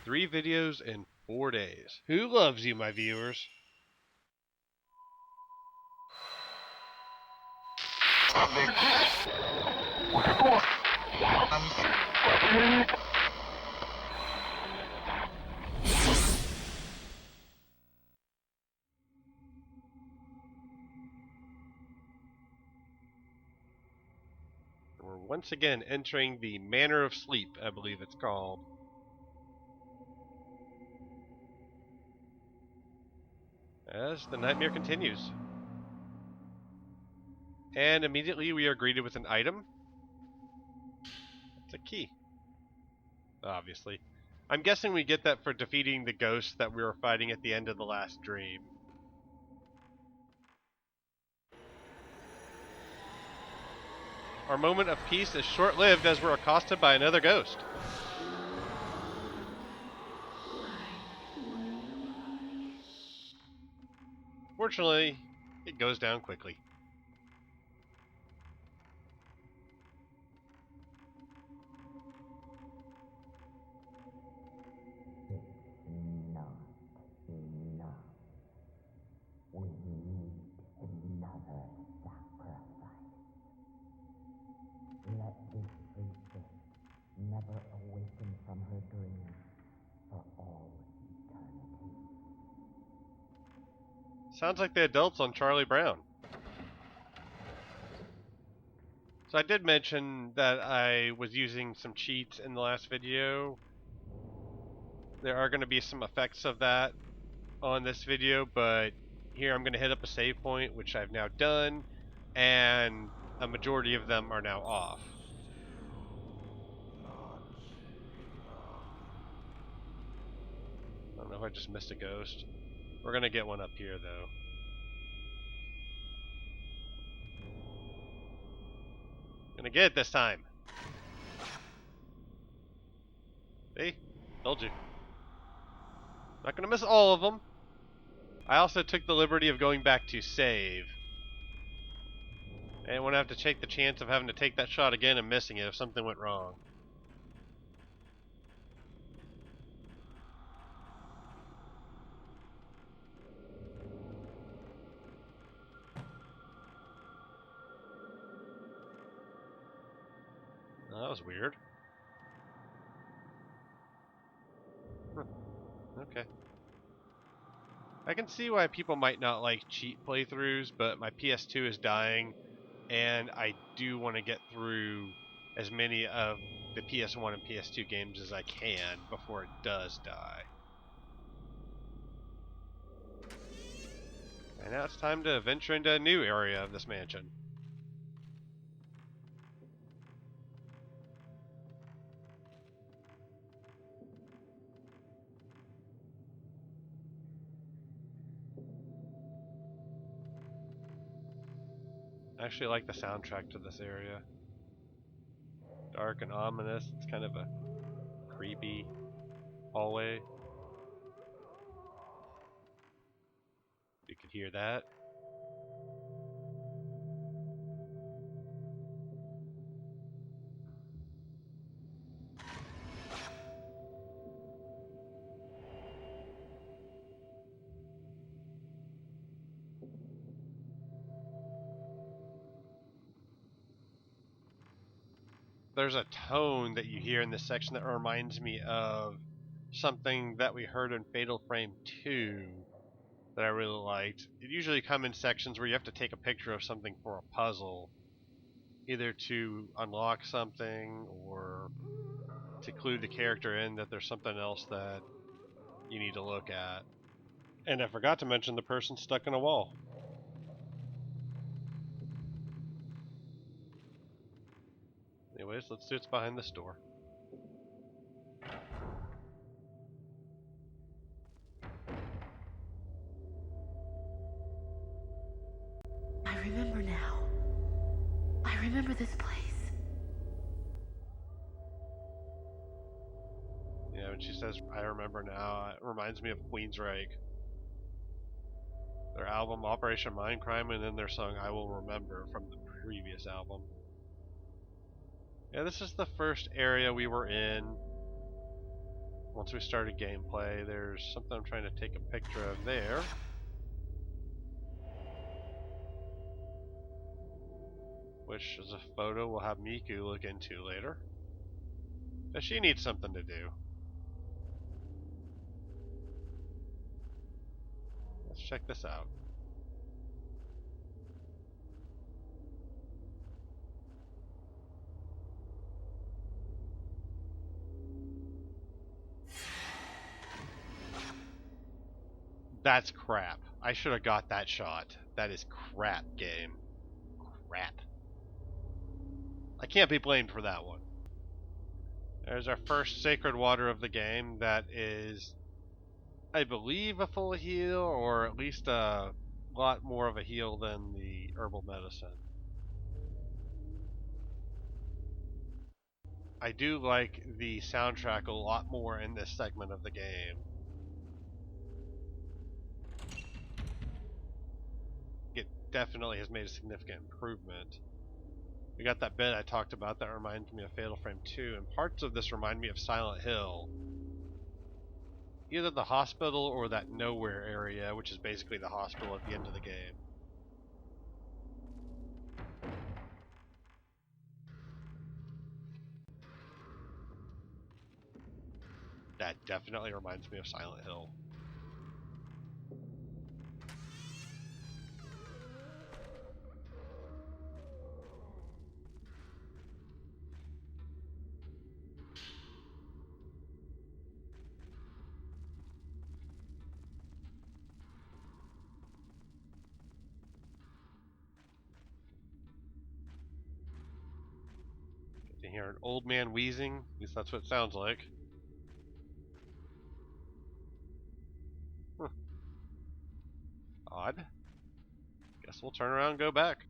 3 videos in 4 days. Who loves you, my viewers? We're once again entering the Manor of Sleep, I believe it's called. As the nightmare continues. And immediately we are greeted with an item. It's a key. Obviously. I'm guessing we get that for defeating the ghost that we were fighting at the end of the last dream. Our moment of peace is short-lived as we're accosted by another ghost. Fortunately, it goes down quickly. Not enough. We need another sacrifice. Let this priestess never awaken from her dream for all eternity. Sounds like the adults on Charlie Brown. So I did mention that I was using some cheats in the last video. There are going to be some effects of that on this video, but here I'm going to hit up a save point, which I've now done, and a majority of them are now off. I don't know if I just missed a ghost. We're going to get one up here, though. Gonna get it this time. See? Told you. Not gonna miss all of them. I also took the liberty of going back to save. And wouldn't have to take the chance of having to take that shot again and missing it if something went wrong. Oh, that was weird. Huh. Okay. I can see why people might not like cheat playthroughs, but my PS2 is dying, and I do want to get through as many of the PS1 and PS2 games as I can before it does die. And now it's time to venture into a new area of this mansion. I actually like the soundtrack to this area. Dark and ominous. It's kind of a creepy hallway. You could hear that. There's a tone that you hear in this section that reminds me of something that we heard in Fatal Frame 2 that I really liked. It usually comes in sections where you have to take a picture of something for a puzzle, either to unlock something or to clue the character in that there's something else that you need to look at. And I forgot to mention the person stuck in a wall. Anyways, let's see what's behind this door. I remember now. I remember this place. Yeah, when she says, I remember now, it reminds me of Queensryche. Their album Operation Mindcrime, and then their song I Will Remember from the previous album. Yeah, this is the first area we were in once we started gameplay, there's something I'm trying to take a picture of there. Which is a photo we'll have Miku look into later. But she needs something to do. Let's check this out. That's crap. I should have got that shot. That is crap, game. Crap. I can't be blamed for that one. There's our first sacred water of the game that is, I believe, a full heal, or at least a lot more of a heal than the herbal medicine. I do like the soundtrack a lot more in this segment of the game. It definitely has made a significant improvement. We got that bit I talked about that reminds me of Fatal Frame 2, and parts of this remind me of Silent Hill. Either the hospital or that nowhere area, which is basically the hospital at the end of the game. That definitely reminds me of Silent Hill. Get to hear an old man wheezing, at least that's what it sounds like. Huh. Odd. Guess we'll turn around and go back.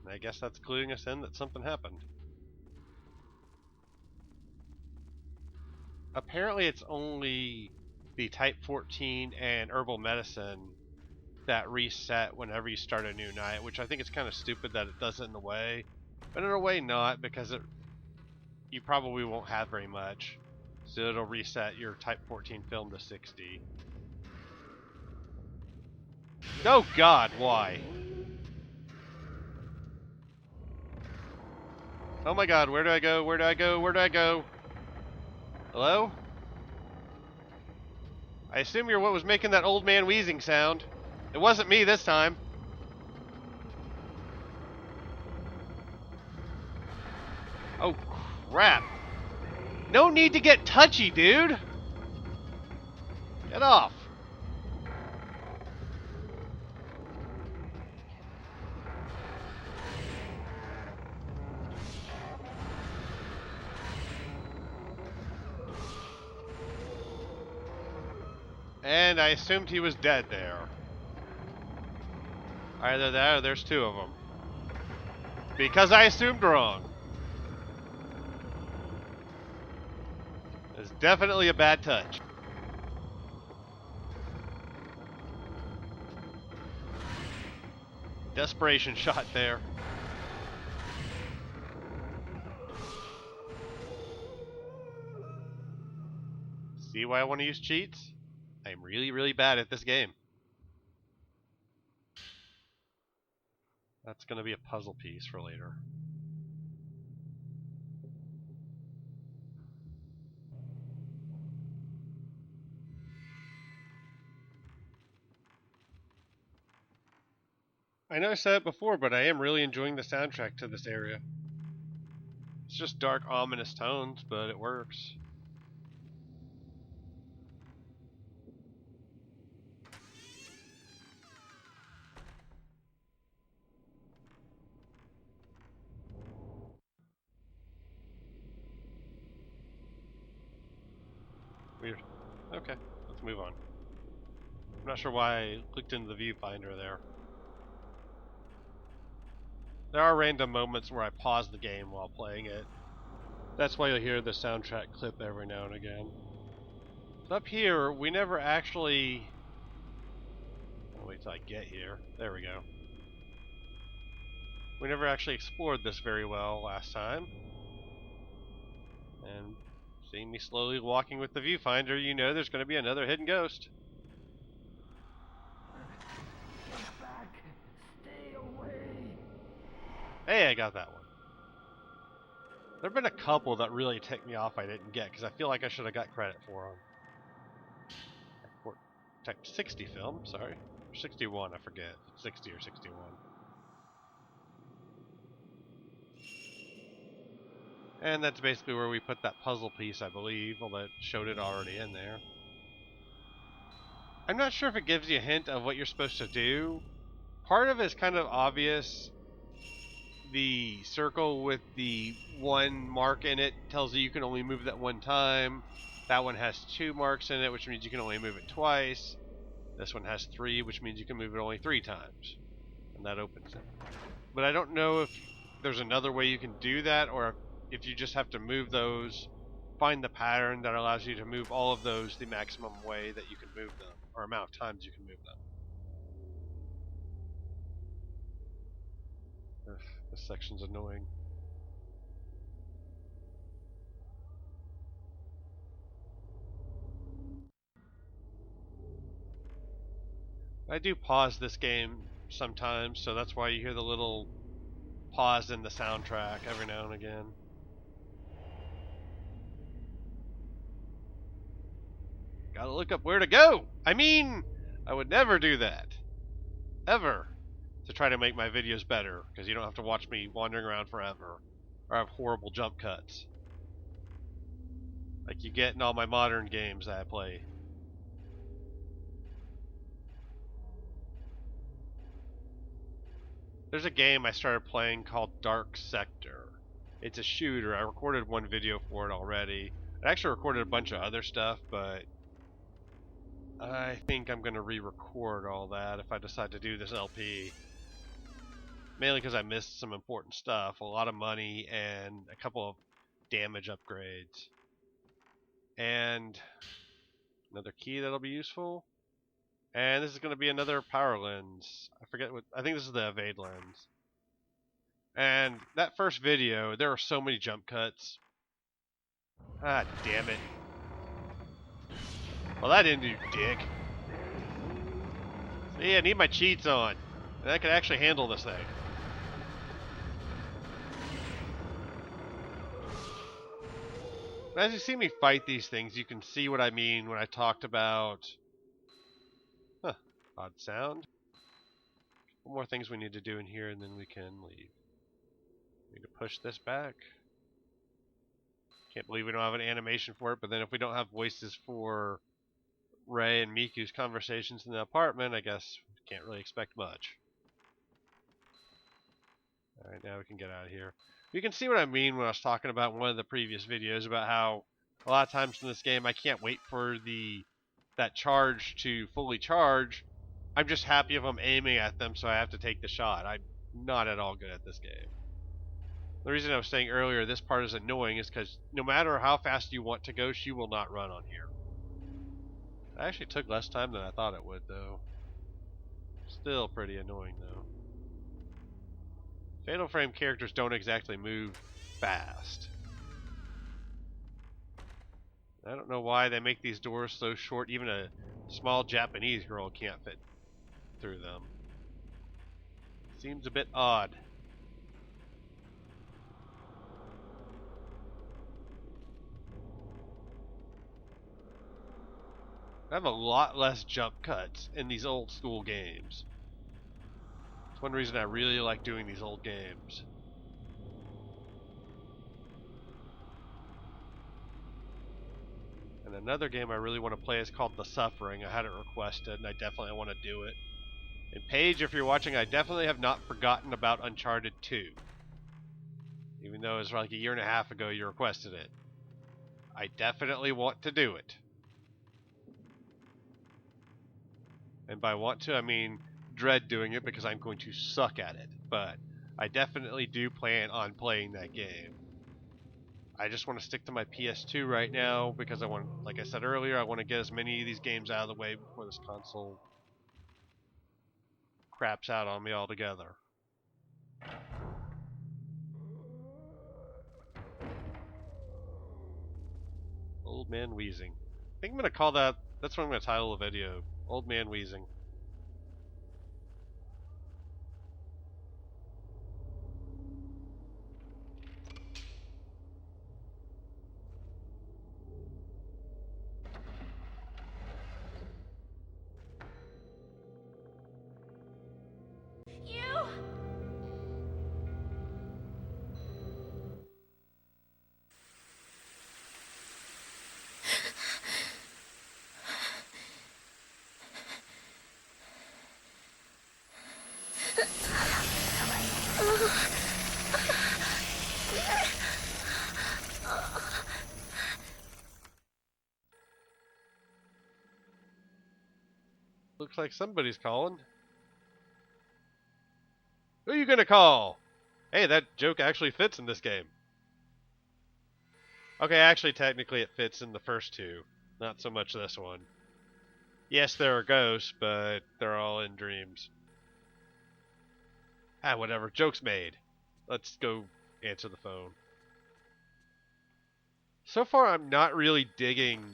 And I guess that's cluing us in that something happened. Apparently it's only the Type 14 and herbal medicine that reset whenever you start a new night, which I think it's kind of stupid that it does it in a way. But in a way not, because you probably won't have very much. So it'll reset your Type 14 film to 60. Oh god, why? Oh my god, where do I go? Where do I go? Where do I go? Hello? I assume you're what was making that old man wheezing sound. It wasn't me this time. Oh crap. No need to get touchy, dude. Get off. And I assumed he was dead there. Either that or there's two of them. Because I assumed wrong. It's definitely a bad touch. Desperation shot there. See why I want to use cheats? I'm really, really bad at this game. That's going to be a puzzle piece for later. I know I said it before, but I am really enjoying the soundtrack to this area. It's just dark, ominous tones, but it works. Weird. Okay, let's move on. I'm not sure why I clicked into the viewfinder there. There are random moments where I pause the game while playing it. That's why you'll hear the soundtrack clip every now and again. So up here, we never actually... I'll wait till I get here. There we go. We never actually explored this very well last time. And seeing me slowly walking with the viewfinder, you know there's going to be another hidden ghost. Get back! Stay away! Hey, I got that one. There have been a couple that really ticked me off I didn't get, because I feel like I should have got credit for them. Type 60 film, sorry. 61, I forget. 60 or 61. And that's basically where we put that puzzle piece, I believe, although it showed it already in there. I'm not sure if it gives you a hint of what you're supposed to do. Part of it is kind of obvious. The circle with the one mark in it tells you can only move that one time. That one has 2 marks in it, which means you can only move it twice. This one has 3, which means you can move it only 3 times. And that opens it. But I don't know if there's another way you can do that, or if you just have to move those, find the pattern that allows you to move all of those the maximum way that you can move them, or amount of times you can move them. Ugh, this section's annoying. I do pause this game sometimes, so that's why you hear the little pause in the soundtrack every now and again. Gotta look up where to go! I mean, I would never do that. Ever. To try to make my videos better, because you don't have to watch me wandering around forever, or have horrible jump cuts. Like you get in all my modern games that I play. There's a game I started playing called Dark Sector. It's a shooter. I recorded one video for it already. I actually recorded a bunch of other stuff, but I think I'm going to re-record all that if I decide to do this LP. Mainly because I missed some important stuff, a lot of money, and a couple of damage upgrades. And another key that'll be useful. And this is going to be another power lens. I forget what, I think this is the evade lens. And that first video, there were so many jump cuts. Ah, damn it. Well, that didn't do dick. See, I need my cheats on. And I can actually handle this thing. As you see me fight these things, you can see what I mean when I talked about... Huh, odd sound. One more things we need to do in here and then we can leave. Need to push this back. Can't believe we don't have an animation for it, but then if we don't have voices for Ray and Miku's conversations in the apartment, I guess we can't really expect much. Alright, now we can get out of here. You can see what I mean when I was talking about in one of the previous videos about how a lot of times in this game I can't wait for that charge to fully charge. I'm just happy if I'm aiming at them, so I have to take the shot. I'm not at all good at this game. The reason I was saying earlier this part is annoying is because no matter how fast you want to go, she will not run on here. It actually took less time than I thought it would, though. Still pretty annoying, though. Fatal Frame characters don't exactly move fast. I don't know why they make these doors so short. Even a small Japanese girl can't fit through them. Seems a bit odd. I have a lot less jump cuts in these old school games. It's one reason I really like doing these old games. And another game I really want to play is called The Suffering. I had it requested and I definitely want to do it. And Paige, if you're watching, I definitely have not forgotten about Uncharted 2. Even though it was like a year and a half ago you requested it. I definitely want to do it. And by want to, I mean dread doing it because I'm going to suck at it. But I definitely do plan on playing that game. I just want to stick to my PS2 right now because I want, like I said earlier, I want to get as many of these games out of the way before this console craps out on me altogether. Old man wheezing. I think I'm gonna call that. That's what I'm gonna title the video. Old man wheezing. You! Looks like somebody's calling. Who are you gonna call? Hey, that joke actually fits in this game. Okay, actually, technically it fits in the first two. Not so much this one. Yes, there are ghosts, but they're all in dreams. Ah, whatever. Joke's made. Let's go answer the phone. So far, I'm not really digging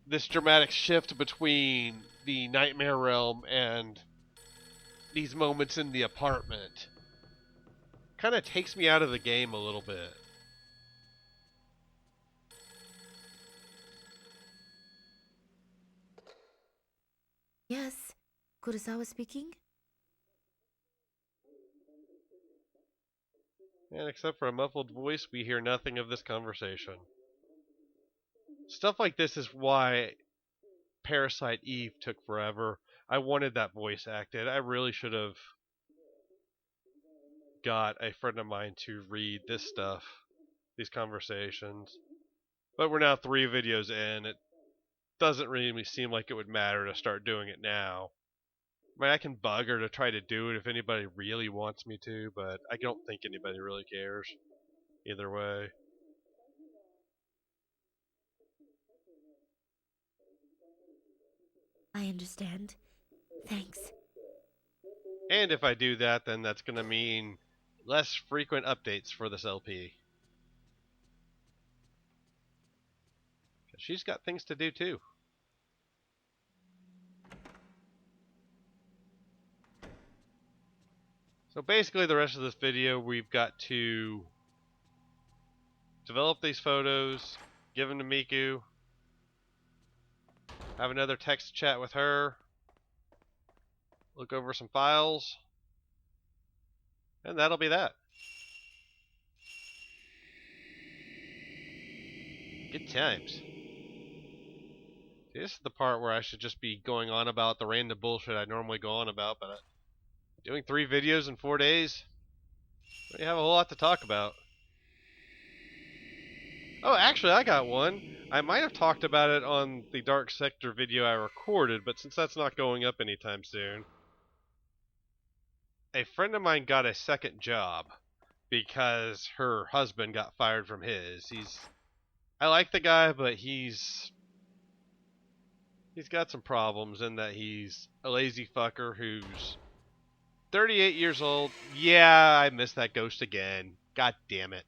this dramatic shift between the nightmare realm and these moments in the apartment. Kind of takes me out of the game a little bit. Yes, Kurosawa speaking? And except for a muffled voice, we hear nothing of this conversation. Stuff like this is why Parasite Eve took forever. I wanted that voice acted. I really should have got a friend of mine to read this stuff, these conversations. But we're now 3 videos in. It doesn't really seem like it would matter to start doing it now. I mean, I can bug her to try to do it if anybody really wants me to, but I don't think anybody really cares. Either way. I understand. Thanks. And if I do that, then that's going to mean less frequent updates for this LP. 'Cause she's got things to do too. So basically the rest of this video, we've got to develop these photos, give them to Miku, have another text chat with her, look over some files, and that'll be that. Good times. See, this is the part where I should just be going on about the random bullshit I normally go on about, but doing 3 videos in 4 days, we have a whole lot to talk about. Oh, actually, I got one. I might have talked about it on the Dark Sector video I recorded, but since that's not going up anytime soon, a friend of mine got a second job because her husband got fired from his. I like the guy, but he's got some problems in that he's a lazy fucker who's 38 years old. Yeah, I missed that ghost again. God damn it.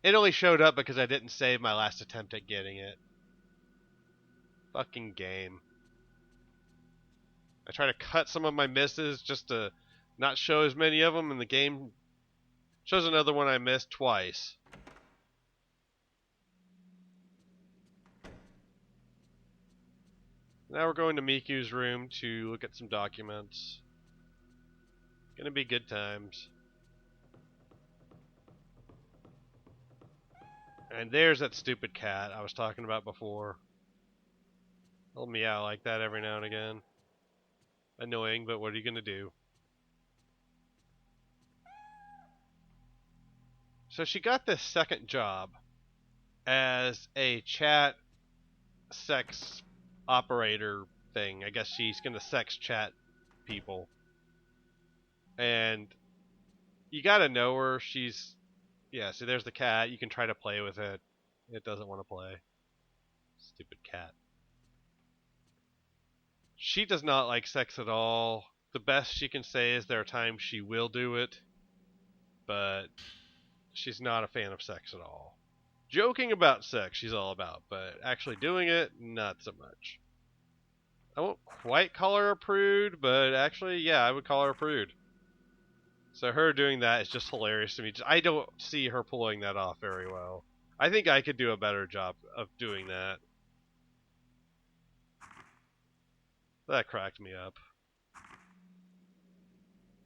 It only showed up because I didn't save my last attempt at getting it. Fucking game. I try to cut some of my misses just to not show as many of them, and the game shows another one I missed twice. Now we're going to Miku's room to look at some documents. Gonna be good times. And there's that stupid cat I was talking about before. He'll meow like that every now and again. Annoying, but what are you gonna do? So she got this second job as a chat sex operator thing. I guess she's gonna sex chat people. And you gotta know her. She's... Yeah, see there's the cat. You can try to play with it. It doesn't want to play. Stupid cat. She does not like sex at all. The best she can say is there are times she will do it, but she's not a fan of sex at all. Joking about sex, she's all about, but actually doing it, not so much. I won't quite call her a prude, but actually, yeah, I would call her a prude. So her doing that is just hilarious to me. I don't see her pulling that off very well. I think I could do a better job of doing that. That cracked me up.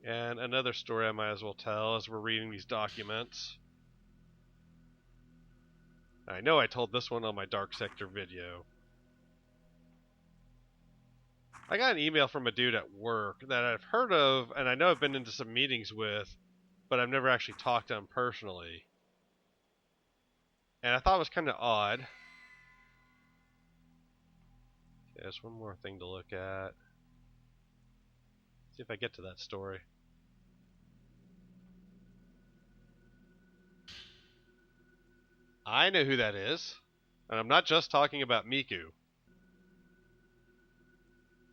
And another story I might as well tell as we're reading these documents. I know I told this one on my Dark Sector video. I got an email from a dude at work that I've heard of, and I know I've been into some meetings with, but I've never actually talked to him personally. And I thought it was kind of odd. Okay, there's one more thing to look at. See if I get to that story. I know who that is, and I'm not just talking about Miku.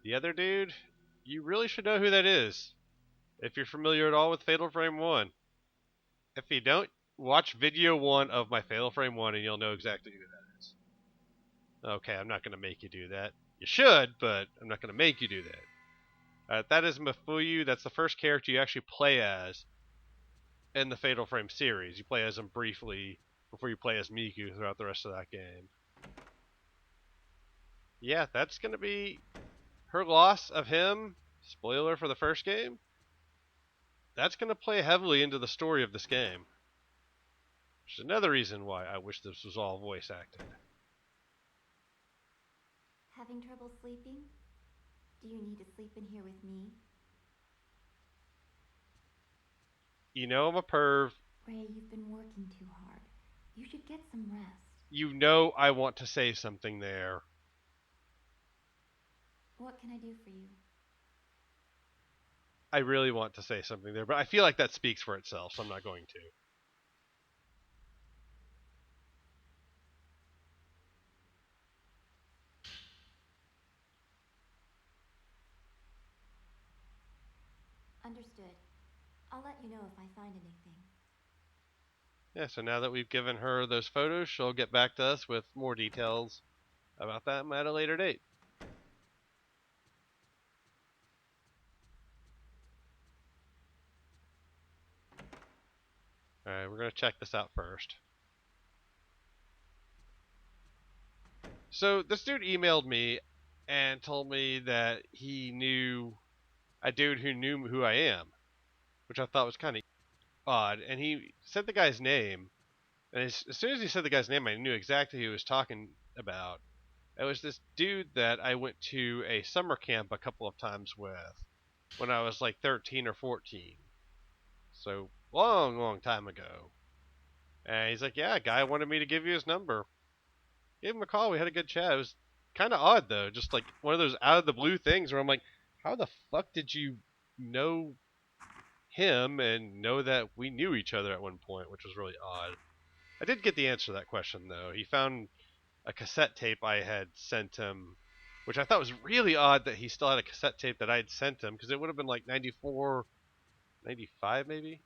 The other dude, you really should know who that is, if you're familiar at all with Fatal Frame 1. If you don't, watch video 1 of my Fatal Frame 1 and you'll know exactly who that is. Okay, I'm not going to make you do that. You should, but I'm not going to make you do that. That is Mafuyu. That's the first character you actually play as in the Fatal Frame series. You play as him briefly before you play as Miku throughout the rest of that game. Yeah, that's going to be her loss of him. Spoiler for the first game. That's going to play heavily into the story of this game. Which is another reason why I wish this was all voice acted. Having trouble sleeping? Do you need to sleep in here with me? You know I'm a perv. Ray, you've been working too hard. You should get some rest. You know I want to say something there. What can I do for you? I really want to say something there, but I feel like that speaks for itself, so I'm not going to. Understood. I'll let you know if I find anything. Yeah, so now that we've given her those photos, she'll get back to us with more details about that at a later date. Alright, we're going to check this out first. So this dude emailed me and told me that he knew a dude who knew who I am, which I thought was kind of odd. And he said the guy's name, and as soon as he said the guy's name, I knew exactly who he was talking about. It was this dude that I went to a summer camp a couple of times with when I was like 13 or 14. So long time ago. And he's like, yeah, a guy wanted me to give you his number. Gave him a call. We had a good chat. It was kind of odd, though. Just like one of those out of the blue things where I'm like, how the fuck did you know him and know that we knew each other at one point, which was really odd. I did get the answer to that question, though. He found a cassette tape I had sent him, which I thought was really odd that he still had a cassette tape that I had sent him, because it would have been like 94, 95 maybe?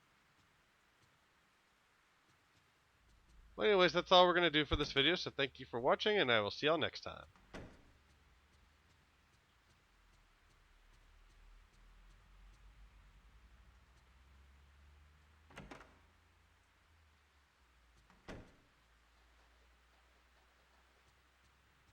Well, anyways, that's all we're going to do for this video, so thank you for watching, and I will see y'all next time.